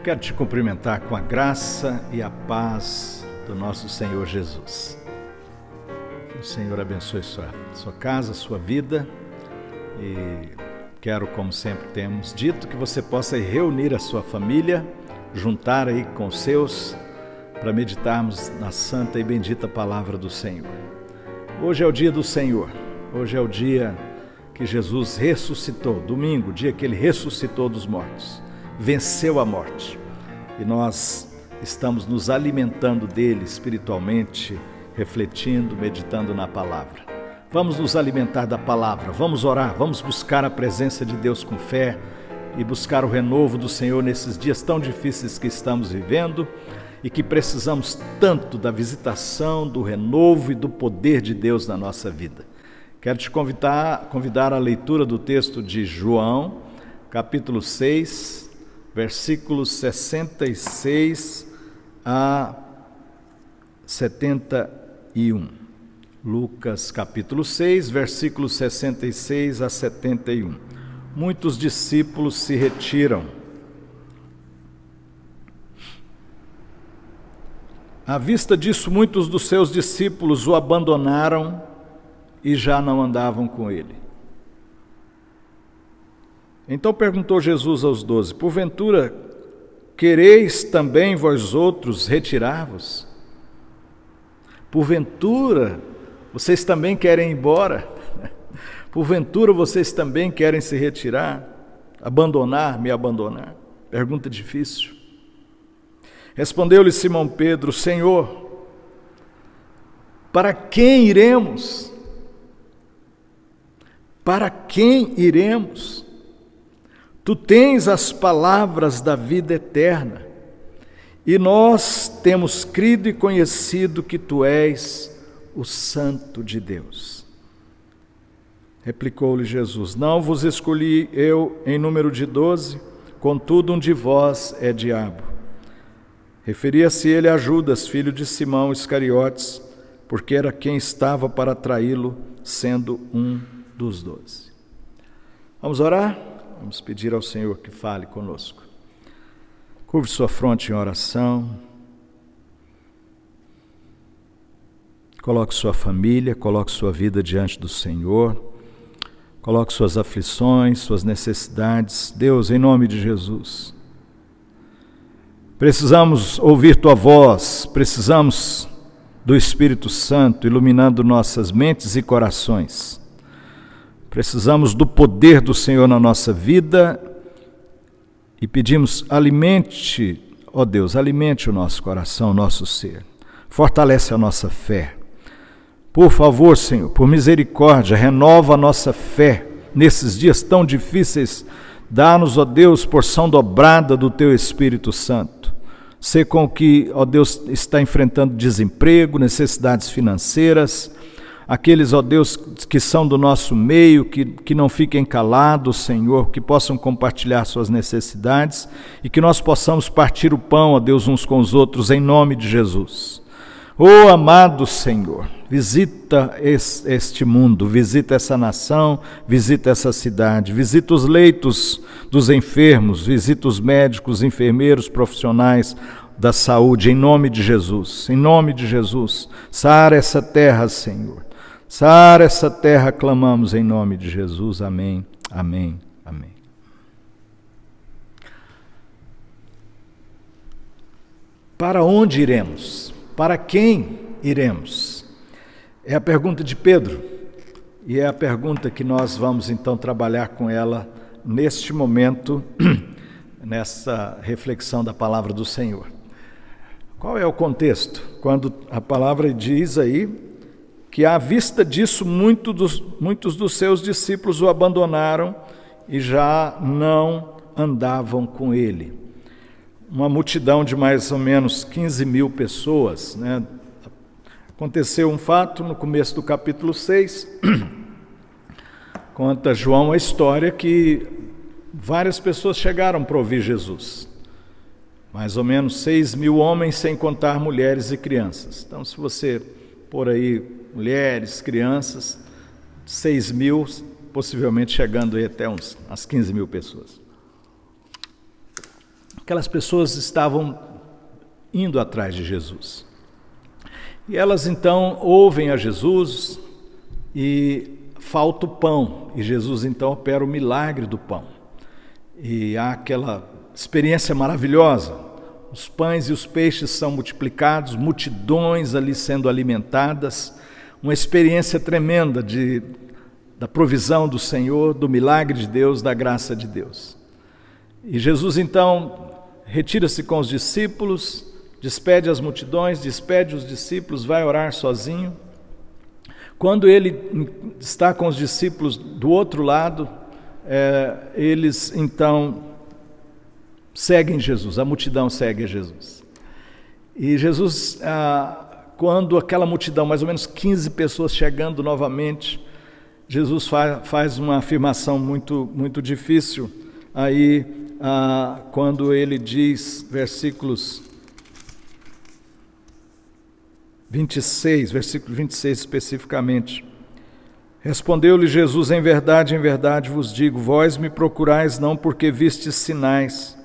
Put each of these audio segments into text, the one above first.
quero te cumprimentar com a graça e a paz do nosso Senhor Jesus. Que o Senhor abençoe sua casa, sua vida, e quero, como sempre temos dito, que você possa reunir a sua família, juntar aí com os seus, para meditarmos na santa e bendita palavra do Senhor. Hoje é o dia do Senhor, hoje é o dia que Jesus ressuscitou, domingo, dia que Ele ressuscitou dos mortos, venceu a morte. E nós estamos nos alimentando dele espiritualmente, refletindo, meditando na palavra. Vamos nos alimentar da palavra, vamos orar, vamos buscar a presença de Deus com fé e buscar o renovo do Senhor nesses dias tão difíceis que estamos vivendo e que precisamos tanto da visitação, do renovo e do poder de Deus na nossa vida. Quero te convidar à leitura do texto de João, capítulo 6, versículos 66 a 71. Lucas, capítulo 6, versículos 66 a 71. Muitos discípulos se retiram. À vista disso, muitos dos seus discípulos o abandonaram e já não andavam com ele. Então perguntou Jesus aos 12: porventura quereis também vós outros retirar-vos? Porventura vocês também querem ir embora? Porventura vocês também querem se retirar? Me abandonar? Pergunta difícil. Respondeu-lhe Simão Pedro: Senhor, para quem iremos? Para quem iremos? Tu tens as palavras da vida eterna, e nós temos crido e conhecido que Tu és o Santo de Deus. Replicou-lhe Jesus: não vos escolhi eu em número de 12, contudo um de vós é diabo. Referia-se ele a Judas, filho de Simão Iscariotes, porque era quem estava para traí-lo, sendo um dos 12. Vamos orar? Vamos pedir ao Senhor que fale conosco. Curve sua fronte em oração. Coloque sua família, coloque sua vida diante do Senhor. Coloque suas aflições, suas necessidades. Deus, em nome de Jesus, precisamos ouvir Tua voz, precisamos do Espírito Santo iluminando nossas mentes e corações. Precisamos do poder do Senhor na nossa vida e pedimos: alimente, ó Deus, alimente o nosso coração, o nosso ser. Fortalece a nossa fé. Por favor, Senhor, por misericórdia, renova a nossa fé nesses dias tão difíceis. Dá-nos, ó Deus, porção dobrada do Teu Espírito Santo. Sei com que, ó Deus, está enfrentando desemprego, necessidades financeiras. Aqueles, ó Deus, que são do nosso meio, que não fiquem calados, Senhor, que possam compartilhar suas necessidades e que nós possamos partir o pão, ó Deus, uns com os outros, em nome de Jesus. Ó amado Senhor, visita este mundo, visita essa nação, visita essa cidade, visita os leitos dos enfermos, visita os médicos, enfermeiros, profissionais da saúde, em nome de Jesus, em nome de Jesus. Sara essa terra, Senhor. Sara essa terra, clamamos em nome de Jesus. Amém, amém, amém. Para onde iremos? Para quem iremos? É a pergunta de Pedro, e é a pergunta que nós vamos então trabalhar com ela neste momento, nessa reflexão da palavra do Senhor. Qual é o contexto? Quando a palavra diz aí que à vista disso muitos dos seus discípulos o abandonaram e já não andavam com ele. Uma multidão de mais ou menos 15 mil pessoas, né? Aconteceu um fato no começo do capítulo 6, conta João a história que várias pessoas chegaram para ouvir Jesus. Mais ou menos 6 mil homens, sem contar mulheres e crianças. Então, se você pôr aí mulheres, crianças, 6 mil, possivelmente chegando aí até umas 15 mil pessoas. aquelas pessoas estavam indo atrás de Jesus. E elas então ouvem a Jesus e falta o pão. E Jesus então opera o milagre do pão. E há aquela experiência maravilhosa. Os pães e os peixes são multiplicados, multidões ali sendo alimentadas. Uma experiência tremenda da provisão do Senhor, do milagre de Deus, da graça de Deus. E Jesus então retira-se com os discípulos, despede as multidões, despede os discípulos, vai orar sozinho. Quando ele está com os discípulos do outro lado, eles então seguem Jesus, a multidão segue Jesus. E Jesus, quando aquela multidão, mais ou menos 15 pessoas chegando novamente, Jesus faz uma afirmação muito, muito difícil aí, quando ele diz, versículos 26, versículo 26 especificamente. Respondeu-lhe Jesus: em verdade vos digo, vós me procurais não porque vistes sinais,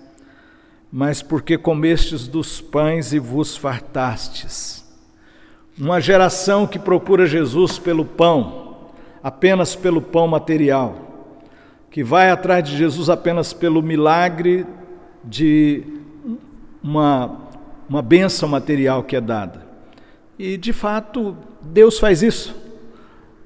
mas porque comestes dos pães e vos fartastes. Uma geração que procura Jesus pelo pão, apenas pelo pão material, que vai atrás de Jesus apenas pelo milagre de uma bênção material que é dada. E, de fato, Deus faz isso.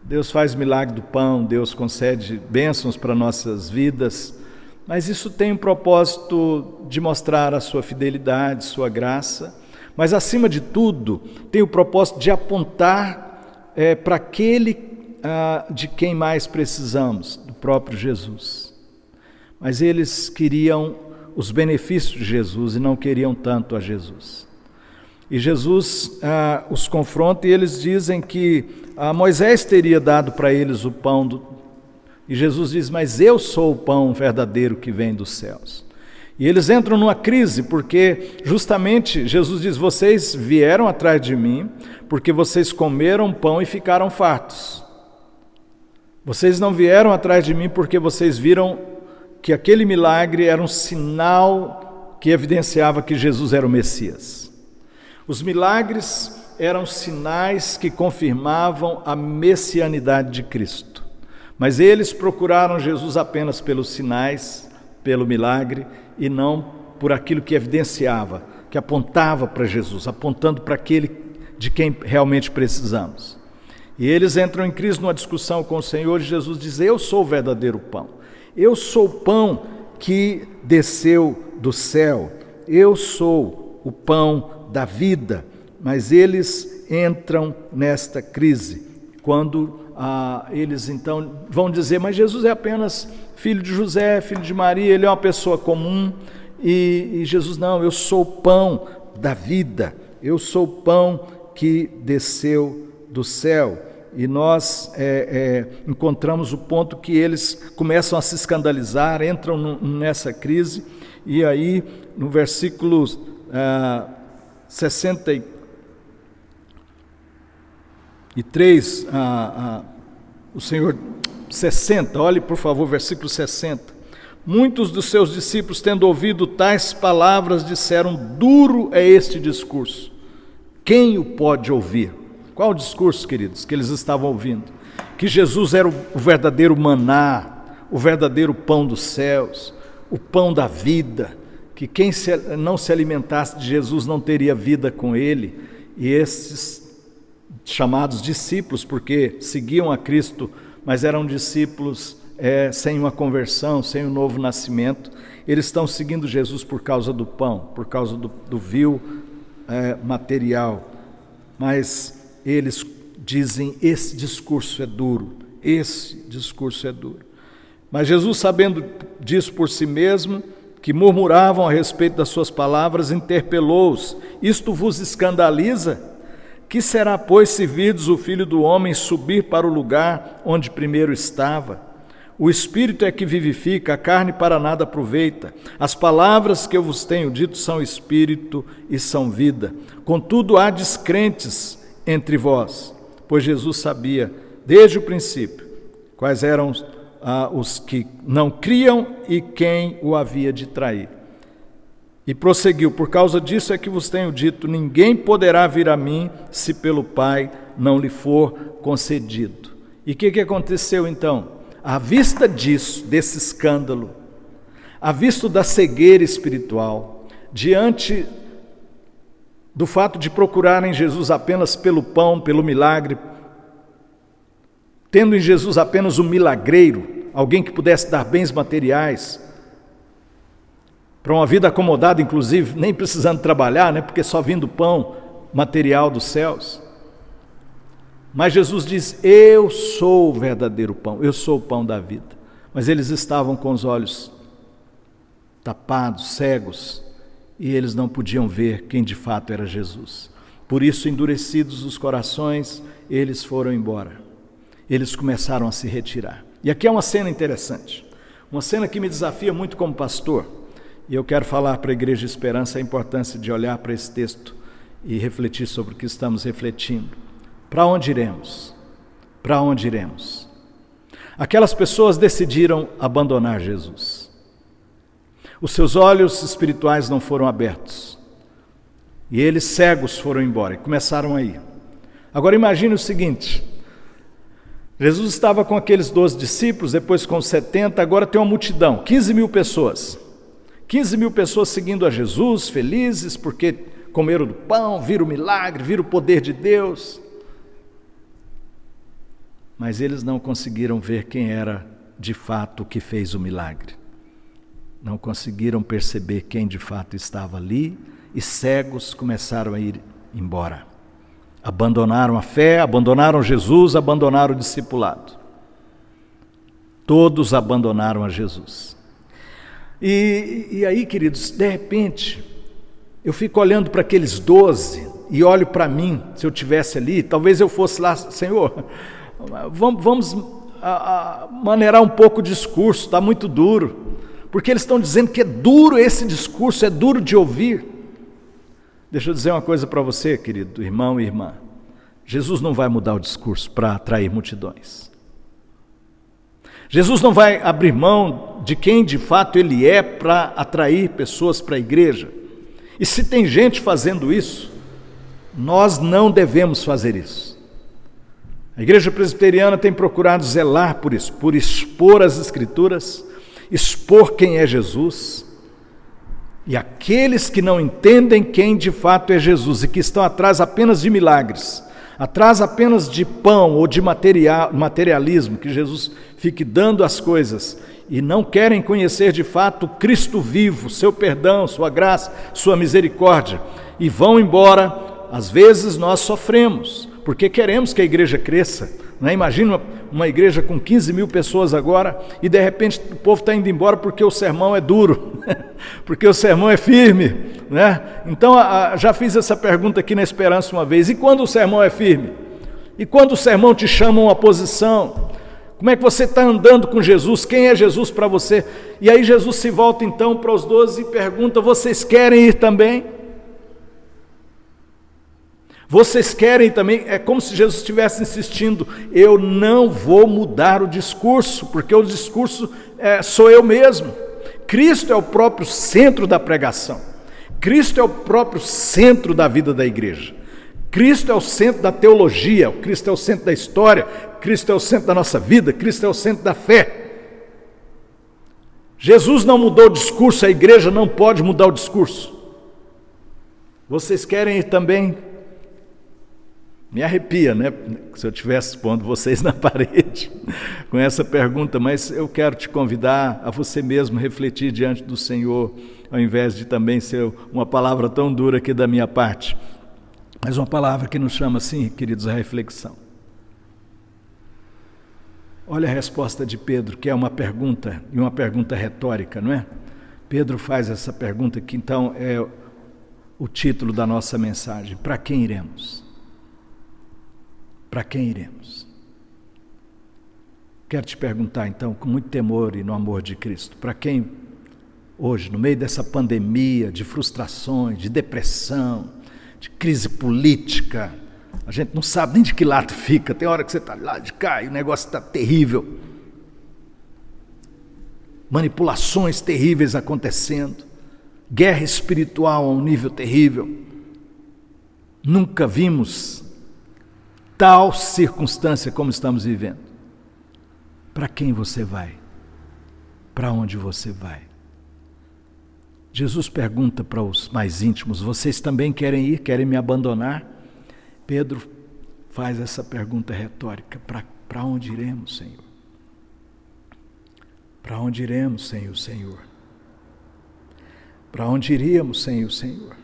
Deus faz milagre do pão, Deus concede bênçãos para nossas vidas, mas isso tem um propósito de mostrar a sua fidelidade, sua graça, mas, acima de tudo, tem o propósito de apontar para aquele de quem mais precisamos, do próprio Jesus. Mas eles queriam os benefícios de Jesus e não queriam tanto a Jesus. E Jesus os confronta e eles dizem que Moisés teria dado para eles o pão. E Jesus diz: mas eu sou o pão verdadeiro que vem dos céus. E eles entram numa crise, porque justamente Jesus diz: vocês vieram atrás de mim porque vocês comeram pão e ficaram fartos. Vocês não vieram atrás de mim porque vocês viram que aquele milagre era um sinal que evidenciava que Jesus era o Messias. Os milagres eram sinais que confirmavam a messianidade de Cristo. Mas eles procuraram Jesus apenas pelos sinais, pelo milagre, e não por aquilo que evidenciava, que apontava para Jesus, apontando para aquele de quem realmente precisamos. E eles entram em crise numa discussão com o Senhor, e Jesus diz: eu sou o verdadeiro pão. Eu sou o pão que desceu do céu. Eu sou o pão da vida. Mas eles entram nesta crise, quando eles então vão dizer: mas Jesus é apenas filho de José, filho de Maria, ele é uma pessoa comum. E Jesus: não, eu sou o pão da vida, eu sou o pão que desceu do céu. E nós encontramos o ponto que eles começam a se escandalizar, entram nessa crise, e aí no versículo 63, o Senhor, 60, olhe por favor, versículo 60. Muitos dos seus discípulos, tendo ouvido tais palavras, disseram: duro é este discurso, quem o pode ouvir? Qual o discurso, queridos, que eles estavam ouvindo? Que Jesus era o verdadeiro maná, o verdadeiro pão dos céus, o pão da vida, que quem não se alimentasse de Jesus não teria vida com ele. E esses chamados discípulos, porque seguiam a Cristo, mas eram discípulos sem uma conversão, sem um novo nascimento, eles estão seguindo Jesus por causa do pão, por causa do vil material. Mas eles dizem: esse discurso é duro, esse discurso é duro. Mas Jesus, sabendo disso por si mesmo, que murmuravam a respeito das suas palavras, interpelou-os: isto vos escandaliza? Que será, pois, se virdes o Filho do Homem subir para o lugar onde primeiro estava? O Espírito é que vivifica, a carne para nada aproveita. As palavras que eu vos tenho dito são Espírito e são vida. Contudo, há descrentes entre vós, pois Jesus sabia desde o princípio quais eram os que não criam e quem o havia de trair. E prosseguiu: por causa disso é que vos tenho dito, ninguém poderá vir a mim se pelo Pai não lhe for concedido. E o que aconteceu então? À vista disso, desse escândalo, à vista da cegueira espiritual, diante do fato de procurarem Jesus apenas pelo pão, pelo milagre, tendo em Jesus apenas um milagreiro, alguém que pudesse dar bens materiais, para uma vida acomodada, inclusive, nem precisando trabalhar, né? Porque só vindo pão material dos céus. Mas Jesus diz: eu sou o verdadeiro pão, eu sou o pão da vida. Mas eles estavam com os olhos tapados, cegos, e eles não podiam ver quem de fato era Jesus. Por isso, endurecidos os corações, eles foram embora. Eles começaram a se retirar. E aqui é uma cena interessante, uma cena que me desafia muito como pastor. E eu quero falar para a Igreja Esperança a importância de olhar para esse texto e refletir sobre o que estamos refletindo. Para onde iremos? Para onde iremos? Aquelas pessoas decidiram abandonar Jesus. Os seus olhos espirituais não foram abertos. E eles, cegos, foram embora e começaram a ir. Agora imagine o seguinte: Jesus estava com aqueles 12 discípulos, depois com os 70, agora tem uma multidão, 15 mil pessoas. 15 mil pessoas seguindo a Jesus, felizes, porque comeram do pão, viram o milagre, viram o poder de Deus. Mas eles não conseguiram ver quem era de fato o que fez o milagre. Não conseguiram perceber quem de fato estava ali, e cegos começaram a ir embora. Abandonaram a fé, abandonaram Jesus, abandonaram o discipulado. Todos abandonaram a Jesus. E aí, queridos, de repente, eu fico olhando para aqueles 12 e olho para mim, se eu estivesse ali, talvez eu fosse lá: Senhor, vamos maneirar um pouco o discurso, está muito duro, porque eles estão dizendo que é duro esse discurso, é duro de ouvir. Deixa eu dizer uma coisa para você, querido irmão e irmã: Jesus não vai mudar o discurso para atrair multidões. Jesus não vai abrir mão de quem de fato Ele é para atrair pessoas para a igreja. E se tem gente fazendo isso, nós não devemos fazer isso. A Igreja Presbiteriana tem procurado zelar por isso, por expor as Escrituras, expor quem é Jesus. E aqueles que não entendem quem de fato é Jesus e que estão atrás apenas de milagres, atrás apenas de pão ou de materialismo, que Jesus fique dando as coisas, e não querem conhecer de fato Cristo vivo, seu perdão, sua graça, sua misericórdia, e vão embora. Às vezes nós sofremos, porque queremos que a igreja cresça, né? Imagina uma igreja com 15 mil pessoas agora, e de repente o povo está indo embora porque o sermão é duro, porque o sermão é firme, né? Então já fiz essa pergunta aqui na Esperança uma vez: e quando o sermão é firme? E quando o sermão te chama a uma posição? Como é que você está andando com Jesus? Quem é Jesus para você? E aí Jesus se volta então para os 12 e pergunta: vocês querem ir também? Vocês querem também? É como se Jesus estivesse insistindo: eu não vou mudar o discurso, porque o discurso sou eu mesmo. Cristo é o próprio centro da pregação. Cristo é o próprio centro da vida da igreja. Cristo é o centro da teologia, Cristo é o centro da história, Cristo é o centro da nossa vida, Cristo é o centro da fé. Jesus não mudou o discurso, a igreja não pode mudar o discurso. Vocês querem ir também? Me arrepia, né? Se eu estivesse pondo vocês na parede com essa pergunta, mas eu quero te convidar a você mesmo refletir diante do Senhor, ao invés de também ser uma palavra tão dura aqui da minha parte, mas uma palavra que nos chama, sim, queridos, à reflexão. Olha a resposta de Pedro, que é uma pergunta, e uma pergunta retórica, não é? Pedro faz essa pergunta que então é o título da nossa mensagem: para quem iremos? Para quem iremos? Quero te perguntar então, com muito temor e no amor de Cristo, para quem hoje, no meio dessa pandemia, de frustrações, de depressão, de crise política, a gente não sabe nem de que lado fica, tem hora que você está lá de cá e o negócio está terrível, manipulações terríveis acontecendo, guerra espiritual a um nível terrível. Nunca vimos tal circunstância como estamos vivendo. Para quem você vai? Para onde você vai? Jesus pergunta para os mais íntimos: vocês também querem ir? Querem me abandonar? Pedro faz essa pergunta retórica: para onde iremos, Senhor? Para onde iremos sem o Senhor? Para onde iríamos sem o Senhor?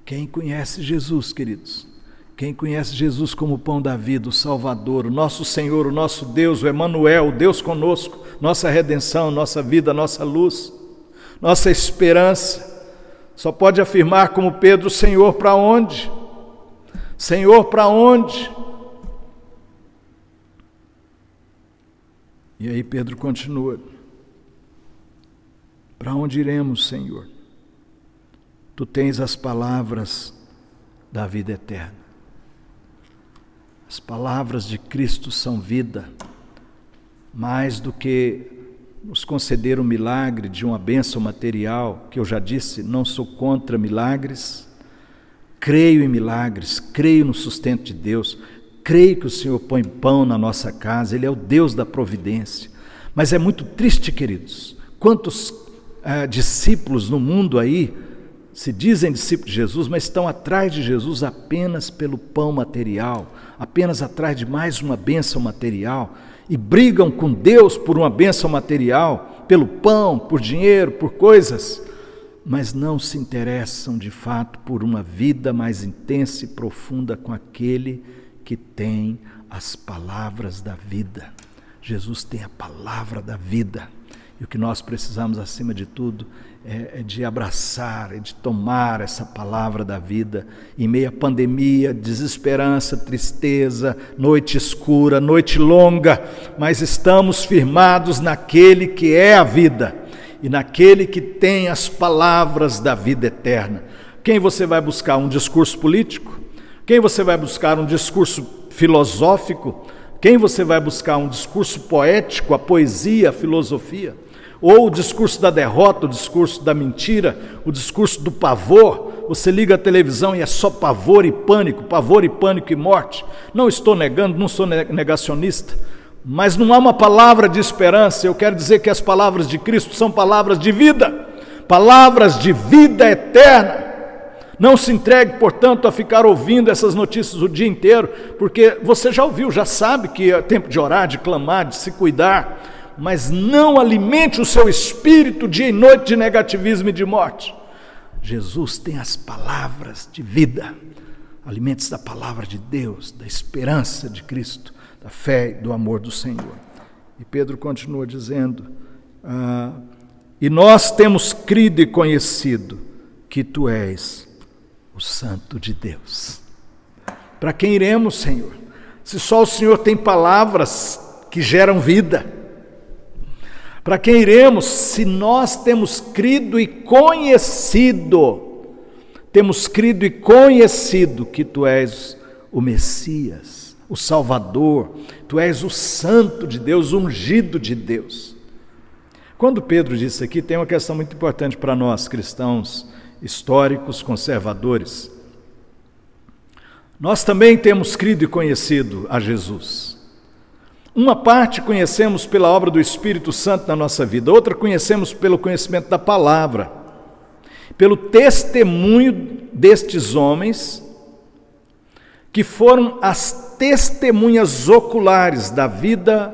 Quem conhece Jesus, queridos? Quem conhece Jesus como o pão da vida, o Salvador, o nosso Senhor, o nosso Deus, o Emanuel, o Deus conosco, nossa redenção, nossa vida, nossa luz, nossa esperança, só pode afirmar como Pedro: Senhor, para onde? Senhor, para onde? E aí Pedro continua: para onde iremos, Senhor? Tu tens as palavras da vida eterna. As palavras de Cristo são vida, mais do que nos conceder um milagre de uma bênção material, que eu já disse, não sou contra milagres, creio em milagres, creio no sustento de Deus, creio que o Senhor põe pão na nossa casa, Ele é o Deus da providência. Mas é muito triste, queridos, quantos discípulos no mundo aí se dizem discípulos de Jesus, mas estão atrás de Jesus apenas pelo pão material, apenas atrás de mais uma bênção material, e brigam com Deus por uma bênção material, pelo pão, por dinheiro, por coisas, mas não se interessam de fato por uma vida mais intensa e profunda com aquele que tem as palavras da vida. Jesus tem a palavra da vida, e o que nós precisamos acima de tudo é de abraçar, é de tomar essa palavra da vida, em meio à pandemia, desesperança, tristeza, noite escura, noite longa, mas estamos firmados naquele que é a vida, e naquele que tem as palavras da vida eterna. Quem você vai buscar? Um discurso político? Quem você vai buscar? Um discurso filosófico? Quem você vai buscar? Um discurso poético, a poesia, a filosofia? Ou o discurso da derrota, o discurso da mentira, o discurso do pavor? Você liga a televisão e é só pavor e pânico e morte. Não estou negando, não sou negacionista, mas não há uma palavra de esperança. Eu quero dizer que as palavras de Cristo são palavras de vida, palavras de vida eterna. Não se entregue, portanto, a ficar ouvindo essas notícias o dia inteiro, porque você já ouviu, já sabe que é tempo de orar, de clamar, de se cuidar, mas não alimente o seu espírito dia e noite de negativismo e de morte. Jesus tem as palavras de vida. Alimente-se da palavra de Deus, da esperança de Cristo, da fé e do amor do Senhor. E Pedro continua dizendo: e nós temos crido e conhecido que Tu és o Santo de Deus. Para quem iremos, Senhor? Se só o Senhor tem palavras que geram vida. Para quem iremos, se nós temos crido e conhecido que Tu és o Messias, o Salvador, Tu és o Santo de Deus, o ungido de Deus. Quando Pedro disse aqui, tem uma questão muito importante para nós, cristãos históricos, conservadores. Nós também temos crido e conhecido a Jesus. Uma parte conhecemos pela obra do Espírito Santo na nossa vida, outra conhecemos pelo conhecimento da palavra, pelo testemunho destes homens, que foram as testemunhas oculares da vida,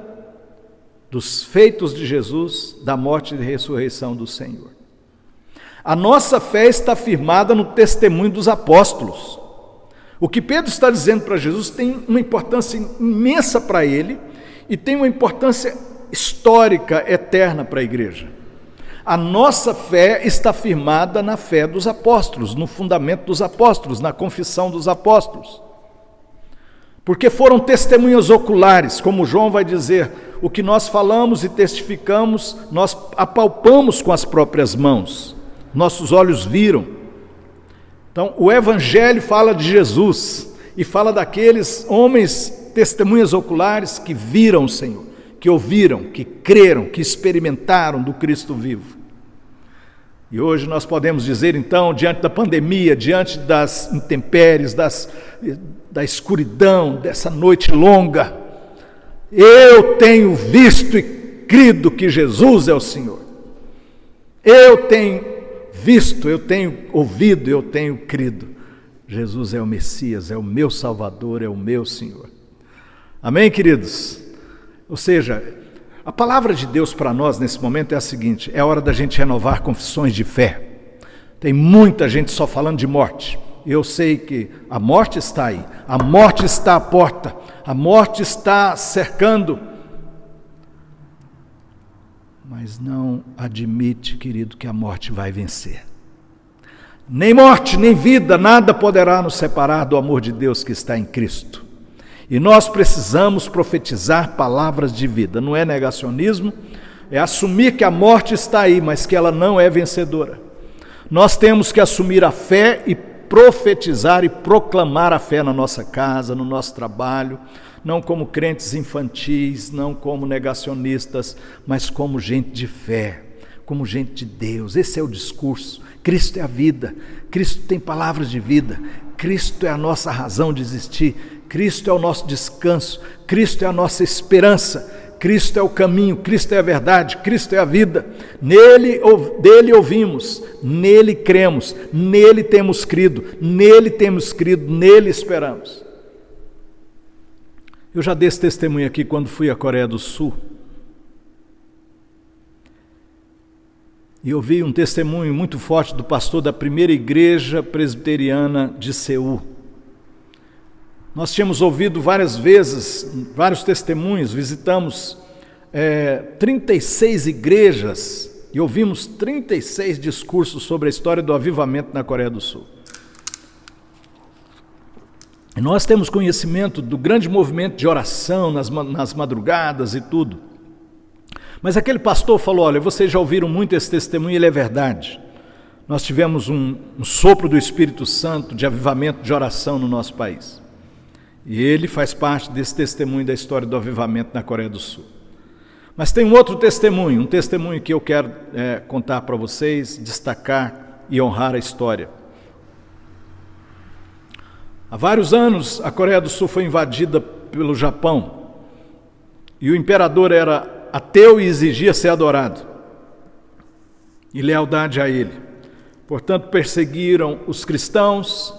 dos feitos de Jesus, da morte e ressurreição do Senhor. A nossa fé está firmada no testemunho dos apóstolos. O que Pedro está dizendo para Jesus tem uma importância imensa para ele, e tem uma importância histórica, eterna para a igreja. A nossa fé está firmada na fé dos apóstolos, no fundamento dos apóstolos, na confissão dos apóstolos. Porque foram testemunhas oculares, como João vai dizer, o que nós falamos e testificamos, nós apalpamos com as próprias mãos, nossos olhos viram. Então, o Evangelho fala de Jesus, e fala daqueles homens, testemunhas oculares, que viram o Senhor, que ouviram, que creram, que experimentaram do Cristo vivo. E hoje nós podemos dizer, então, diante da pandemia, diante das intempéries, da escuridão, dessa noite longa, eu tenho visto e crido que Jesus é o Senhor. Eu tenho visto, eu tenho ouvido, eu tenho crido. Jesus é o Messias, é o meu Salvador, é o meu Senhor. Amém, queridos? Ou seja, a palavra de Deus para nós nesse momento é a seguinte: é hora da gente renovar confissões de fé. Tem muita gente só falando de morte. Eu sei que a morte está aí, a morte está à porta, a morte está cercando. Mas não admite, querido, que a morte vai vencer. Nem morte, nem vida, nada poderá nos separar do amor de Deus que está em Cristo. E nós precisamos profetizar palavras de vida. Não é negacionismo, é assumir que a morte está aí, mas que ela não é vencedora. Nós temos que assumir a fé e profetizar e proclamar a fé na nossa casa, no nosso trabalho, não como crentes infantis, não como negacionistas, mas como gente de fé, como gente de Deus. Esse é o discurso. Cristo é a vida, Cristo tem palavras de vida, Cristo é a nossa razão de existir, Cristo é o nosso descanso, Cristo é a nossa esperança, Cristo é o caminho, Cristo é a verdade, Cristo é a vida. Dele ouvimos, nele cremos, nele temos crido, nele esperamos. Eu já dei esse testemunho aqui quando fui à Coreia do Sul. E ouvi um testemunho muito forte do pastor da primeira igreja presbiteriana de Seul. Nós tínhamos ouvido várias vezes, vários testemunhos, visitamos 36 igrejas e ouvimos 36 discursos sobre a história do avivamento na Coreia do Sul. E nós temos conhecimento do grande movimento de oração nas madrugadas e tudo. Mas aquele pastor falou: olha, vocês já ouviram muito esse testemunho, ele é verdade. Nós tivemos um sopro do Espírito Santo de avivamento de oração no nosso país. E ele faz parte desse testemunho da história do avivamento na Coreia do Sul. Mas tem um outro testemunho, que eu quero contar para vocês, destacar e honrar a história. Há vários anos a Coreia do Sul foi invadida pelo Japão. E o imperador era ateu e exigia ser adorado, e lealdade a ele. Portanto, perseguiram os cristãos,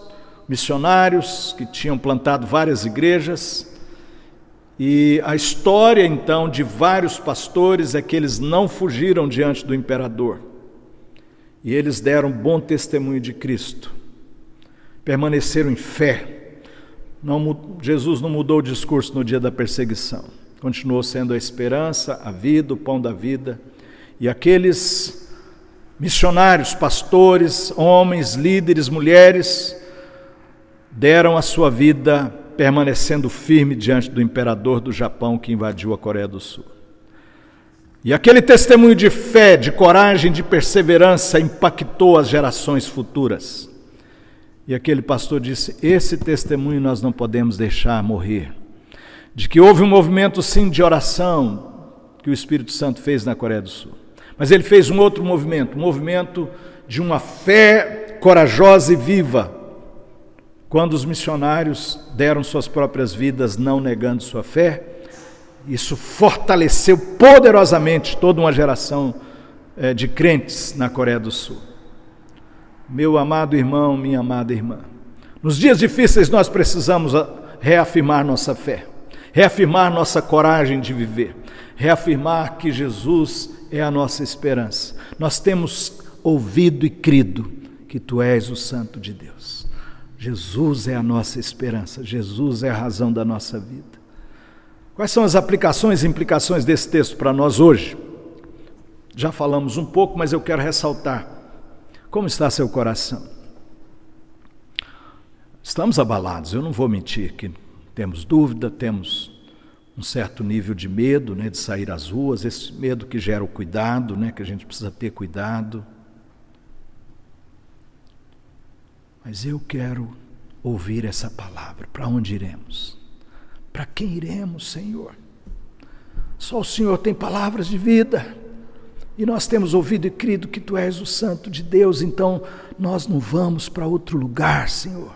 missionários que tinham plantado várias igrejas, e a história então de vários pastores é que eles não fugiram diante do imperador, e eles deram bom testemunho de Cristo, permaneceram em fé. Jesus não mudou o discurso no dia da perseguição. Continuou sendo a esperança, a vida, o pão da vida. E aqueles missionários, pastores, homens, líderes, mulheres, deram a sua vida permanecendo firme diante do imperador do Japão que invadiu a Coreia do Sul. E aquele testemunho de fé, de coragem, de perseverança impactou as gerações futuras. E aquele pastor disse: esse testemunho nós não podemos deixar morrer. De que houve um movimento sim de oração que o Espírito Santo fez na Coreia do Sul. Mas ele fez um outro movimento, um movimento de uma fé corajosa e viva, quando os missionários deram suas próprias vidas não negando sua fé. Isso fortaleceu poderosamente toda uma geração de crentes na Coreia do Sul. Meu amado irmão, minha amada irmã, nos dias difíceis nós precisamos reafirmar nossa fé, reafirmar nossa coragem de viver, reafirmar que Jesus é a nossa esperança. Nós temos ouvido e crido que Tu és o Santo de Deus. Jesus é a nossa esperança, Jesus é a razão da nossa vida. Quais são as aplicações e implicações desse texto para nós hoje? Já falamos um pouco, mas eu quero ressaltar. Como está seu coração? Estamos abalados, eu não vou mentir que temos dúvida, temos um certo nível de medo, de sair às ruas, esse medo que gera o cuidado, que a gente precisa ter cuidado. Mas eu quero ouvir essa palavra. Para onde iremos? Para quem iremos, Senhor? Só o Senhor tem palavras de vida. E nós temos ouvido e crido que Tu és o Santo de Deus, então nós não vamos para outro lugar, Senhor.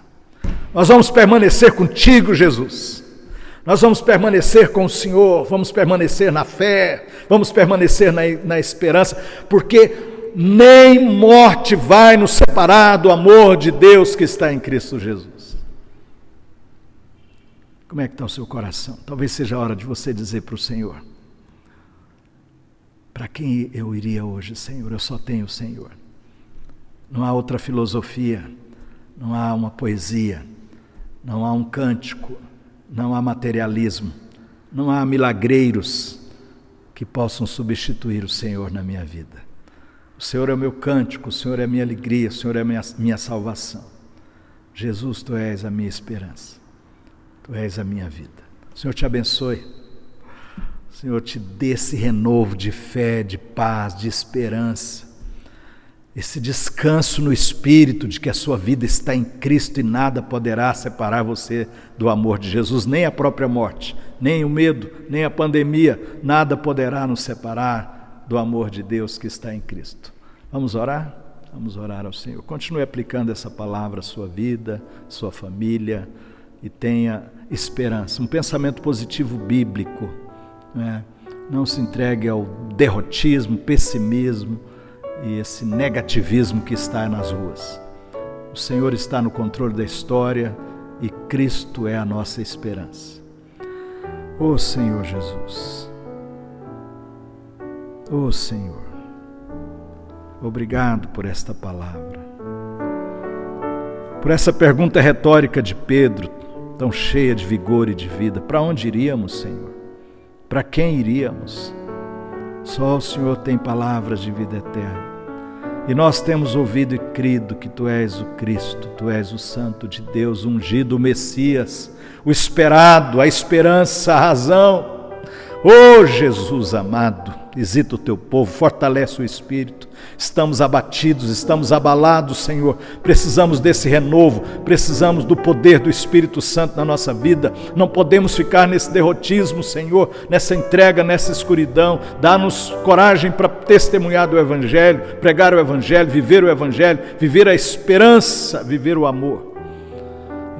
Nós vamos permanecer contigo, Jesus. Nós vamos permanecer com o Senhor, vamos permanecer na fé, vamos permanecer na esperança, porque nem morte vai nos separar do amor de Deus que está em Cristo Jesus. Como é que está o seu coração? Talvez seja a hora de você dizer para o Senhor: para quem eu iria hoje, Senhor? Eu só tenho o Senhor. Não há outra filosofia, não há uma poesia, não há um cântico, não há materialismo, não há milagreiros que possam substituir o Senhor na minha vida. O Senhor é o meu cântico, o Senhor é a minha alegria, o Senhor é a minha salvação. Jesus, Tu és a minha esperança, Tu és a minha vida. O Senhor te abençoe. O Senhor te dê esse renovo de fé, de paz, de esperança, esse descanso no Espírito de que a sua vida está em Cristo e nada poderá separar você do amor de Jesus, nem a própria morte, nem o medo, nem a pandemia, nada poderá nos separar do amor de Deus que está em Cristo. Vamos orar? Vamos orar ao Senhor. Continue aplicando essa palavra à sua vida, à sua família, e tenha esperança, um pensamento positivo bíblico. Não se entregue ao derrotismo, pessimismo e esse negativismo que está nas ruas. O Senhor está no controle da história e Cristo é a nossa esperança. Ó Senhor Jesus, ó Senhor, obrigado por esta palavra, por essa pergunta retórica de Pedro, tão cheia de vigor e de vida. Para onde iríamos, Senhor? Para quem iríamos? Só o Senhor tem palavras de vida eterna. E nós temos ouvido e crido que Tu és o Cristo, Tu és o Santo de Deus, ungido, o Messias, o esperado, a esperança, a razão. Ó Jesus amado, visita o Teu povo, fortalece o Espírito. Estamos abatidos, estamos abalados, Senhor. Precisamos desse renovo, precisamos do poder do Espírito Santo na nossa vida. Não podemos ficar nesse derrotismo, Senhor, nessa entrega, nessa escuridão. Dá-nos coragem para testemunhar do Evangelho, pregar o Evangelho, viver a esperança, viver o amor.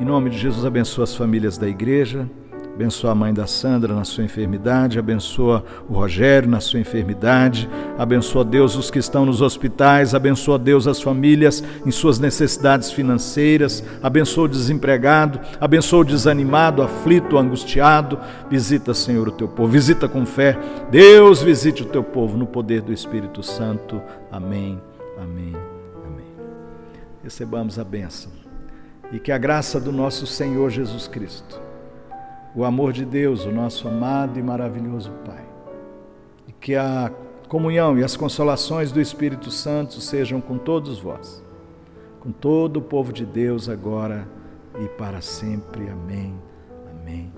Em nome de Jesus, abençoa as famílias da igreja. Abençoa a mãe da Sandra na sua enfermidade, abençoa o Rogério na sua enfermidade, abençoa, Deus, os que estão nos hospitais, abençoa, Deus, as famílias em suas necessidades financeiras, abençoa o desempregado, abençoa o desanimado, aflito, angustiado. Visita, Senhor, o Teu povo, visita com fé. Deus, visite o Teu povo no poder do Espírito Santo. Amém, amém, amém. Recebamos a bênção e que a graça do nosso Senhor Jesus Cristo, o amor de Deus, o nosso amado e maravilhoso Pai, e que a comunhão e as consolações do Espírito Santo sejam com todos vós, com todo o povo de Deus agora e para sempre. Amém, amém.